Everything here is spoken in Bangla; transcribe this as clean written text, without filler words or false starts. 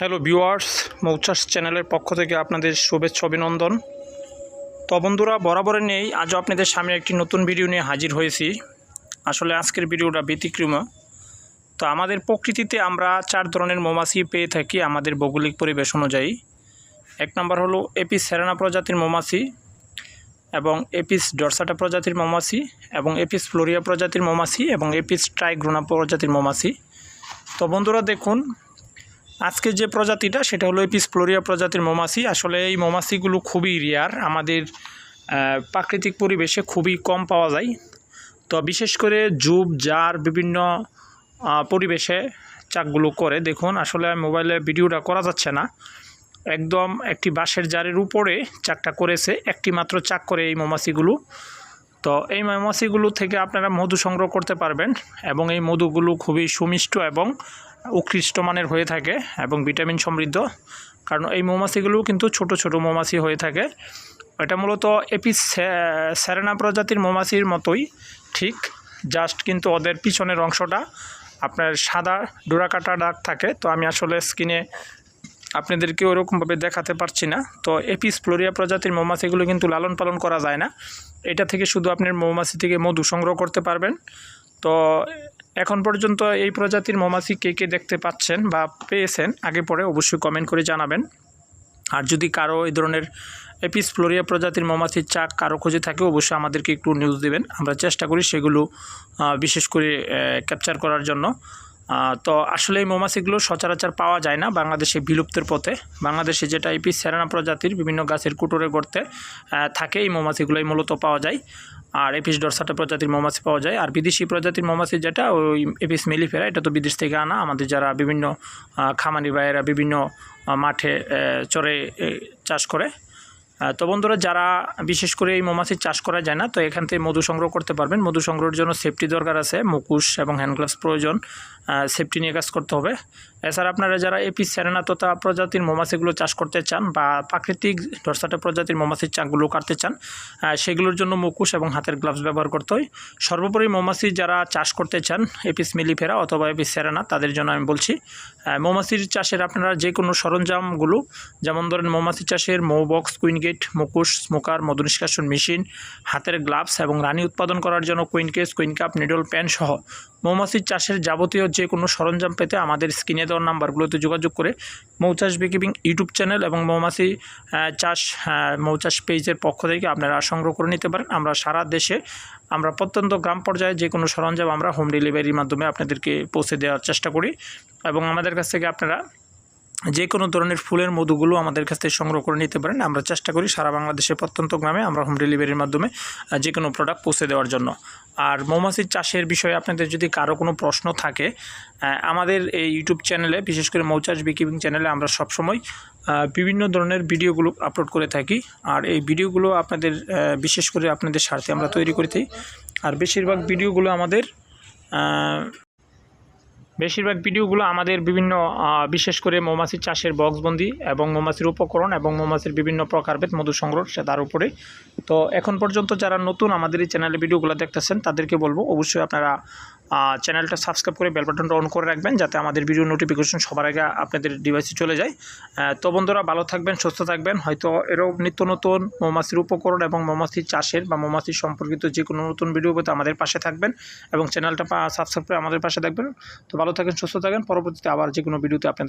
হ্যালো ভিউয়ার্স, মৌচাষ চ্যানেলের পক্ষ থেকে আপনাদের শুভেচ্ছা অভিনন্দন। তো বন্ধুরা, বরাবরের নেই আজও আপনাদের সামনে একটি নতুন ভিডিও নিয়ে হাজির হয়েছি। আসলে আজকের ভিডিওটা ব্যতিক্রম। তো আমাদের প্রকৃতিতে আমরা 4 ধরনের মৌমাছি পেয়ে থাকি আমাদের ভৌগোলিক পরিবেশ অনুযায়ী। এক নম্বর হলো এপিস সেরানা প্রজাতির মৌমাছি, এবং এপিস ডরসাটা প্রজাতির মৌমাছি, এবং এপিস ফ্লোরিয়া প্রজাতির মৌমাছি, এবং এপিস ট্রাইগ্রোনা প্রজাতির মৌমাছি। তো বন্ধুরা দেখুন, আজকে যে প্রজাতিটা সেটা হলো এপিস ফ্লোরিয়া প্রজাতির মৌমাছি। আসলে এই মৌমাছিগুলো খুবই রেয়ার, আমাদের প্রাকৃতিক পরিবেশে খুবই কম পাওয়া যায়। তো বিশেষ করে জুব জার বিভিন্ন পরিবেশে চাকগুলো করে। দেখুন, আসলে মোবাইলে ভিডিওটা করা যাচ্ছে না, একদম একটি বাঁশের জারের উপরে চাকটা করেছে, একটি মাত্র চাক করে এই মৌমাছিগুলো। তো এই মৌমাছিগুলো থেকে আপনারা মধু সংগ্রহ করতে পারবেন, এবং এই মধুগুলো খুবই সুমিষ্ট এবং উৎকৃষ্ট মানের হয়ে থাকে এবং ভিটামিন সমৃদ্ধ। কারণ এই মৌমাছিগুলো কিন্তু ছোট ছোট মৌমাছি হয়ে থাকে। এটা মূলত এপিস সেরানা প্রজাতির মৌমাছির মতোই ঠিক, জাস্ট কিন্তু ওদের পিছনের অংশটা আপনার সাদা ডোরাকাটা দাগ থাকে। তো আমি আসলে স্ক্রিনে আপনাদেরকে ওরকমভাবে দেখাতে পারছি না। তো এপিস ফ্লোরিয়া প্রজাতির মৌমাছিগুলো কিন্তু লালন পালন করা যায় না, এটা থেকে শুধু আপনার মৌমাছি থেকে মধু সংগ্রহ করতে পারবেন। তো এখন পর্যন্ত এই প্রজাতির মৌমাছি কে কে দেখতে পাচ্ছেন বা পেয়েছেন আগে পরে অবশ্যই কমেন্ট করে জানাবেন। আর যদি কারো এই ধরনের এপিস ফ্লোরিয়া প্রজাতির মৌমাছির চাক কারো খোঁজে থাকে অবশ্যই আমাদেরকে একটু নিউজ দেবেন, আমরা চেষ্টা করি সেগুলো বিশেষ করে ক্যাপচার করার জন্য। তো আসলে এই মৌমাছিগুলো সচরাচর পাওয়া যায় না, বাংলাদেশে বিলুপ্তের পথে। বাংলাদেশে যেটা এপিস সেরানা প্রজাতির বিভিন্ন গাছের কুটোরে গর্তে থাকে এই মৌমাছিগুলোই মূলত পাওয়া যায়। আর এপিস ডরসাটা প্রজাতির মৌমাছি পাওয়া যায়। আর বিদেশি প্রজাতির মৌমাছি যেটা ওই এপিস মেলিফেরা, এটা তো বিদেশ থেকে আনা। আমাদের যারা বিভিন্ন খামারি ভাইয়েরা বিভিন্ন মাঠে চরে চাষ করে। তো বন্ধুরা, যারা বিশেষ করে এই মৌমাছির চাষ করা যায় না, তো এখান থেকে মধু সংগ্রহ করতে পারবেন। মধু সংগ্রহের জন্য সেফটি দরকার আছে, মুখোশ এবং হ্যান্ড গ্লাভস প্রয়োজন, সেফটি নিয়ে কাজ করতে হবে। এছাড়া আপনারা যারা এপিস সেরানা তোতা প্রজাতির মৌমাছিগুলো চাষ করতে চান বা প্রাকৃতিক ডরসাটা প্রজাতির মৌমাছির চাকগুলো কাটতে চান, সেগুলোর জন্য মুখোশ এবং হাতের গ্লাভস ব্যবহার করতে হয়। সর্বোপরি মৌমাছি যারা চাষ করতে চান এপিস মেলিফেরা অথবা এপিস সেরানা, তাদের জন্য আমি বলছি মৌমাছির চাষের আপনারা যে কোনো সরঞ্জামগুলো, যেমন ধরেন মৌমাছি চাষের মৌ বক্স, কুইন গেট, মুখোশ, স্মোকার, মধু নিষ্কাশন মেশিন, হাতের গ্লাভস এবং রানী উৎপাদন করার জন্য queen case, queen cup, needle pen সহ মৌমাছির চাষের যাবতীয় যে কোনো সরঞ্জাম পেতে আমাদের স্ক্রিনে দেওয়ার নাম্বারগুলোতে যোগাযোগ করে মৌচাষ বিকিপিং ইউটিউব চ্যানেল এবং মৌমাছি চাষ মৌচাষ পেজের পক্ষ থেকে আপনারা সংগ্রহ করে নিতে পারেন। আমরা সারা দেশে আমরা প্রত্যন্ত গ্রাম পর্যায়ে যে কোনো সরঞ্জাম আমরা হোম ডেলিভারির মাধ্যমে আপনাদেরকে পৌঁছে দেওয়ার চেষ্টা করি, এবং আমাদের কাছ থেকে আপনারা যে কোনো ধরনের ফুলের মধুগুলো আমাদের কাছ থেকে সংগ্রহ করে নিতে পারেন। আমরা চেষ্টা করি সারা বাংলাদেশের প্রত্যন্ত গ্রামে আমরা হোম ডেলিভারির মাধ্যমে যে কোনো প্রোডাক্ট পৌঁছে দেওয়ার জন্য। আর মৌমাছির চাষের বিষয়ে আপনাদের যদি কারো কোনো প্রশ্ন থাকে, আমাদের এই ইউটিউব চ্যানেলে, বিশেষ করে মৌচাষ বিকিপিং চ্যানেলে আমরা সবসময় বিভিন্ন ধরনের ভিডিওগুলো আপলোড করে থাকি। আর এই ভিডিওগুলো আপনাদের বিশেষ করে আপনাদের স্বার্থে আমরা তৈরি করে থাকি। আর বেশিরভাগ ভিডিওগুলো আমাদের বিভিন্ন বিশেষ করে মৌমাছি চাষের বক্সবন্দি এবং মৌমাছির উপকরণ এবং মৌমাছির বিভিন্ন প্রকারভেদ মধু সংগ্রহ তার উপরে। তো এখন পর্যন্ত যারা নতুন আমাদের এই চ্যানেলে ভিডিওগুলো দেখতেছেন তাদেরকে বলবো অবশ্যই আপনারা চ্যানেলটা সাবস্ক্রাইব করে বেল বাটনটা অন করে রাখবেন, যাতে আমাদের ভিডিও নোটিফিকেশন সবার আগে আপনাদের ডিভাইসে চলে যায়। তো বন্ধুরা, ভালো থাকবেন, সুস্থ থাকবেন। হয়তো এরকম নিত্য নতুন মৌমাছির উপকরণ এবং মৌমাছি চাষের বা মৌমাছি সম্পর্কিত যে কোনো নতুন ভিডিও পেতে আমাদের পাশে থাকবেন এবং চ্যানেলটা সাবস্ক্রাইব করে আমাদের পাশে থাকবেন। তো ভালো থাকেন, সুস্থ থাকেন। পরবর্তীতে আবার যে কোনো ভিডিওতে আপনাদের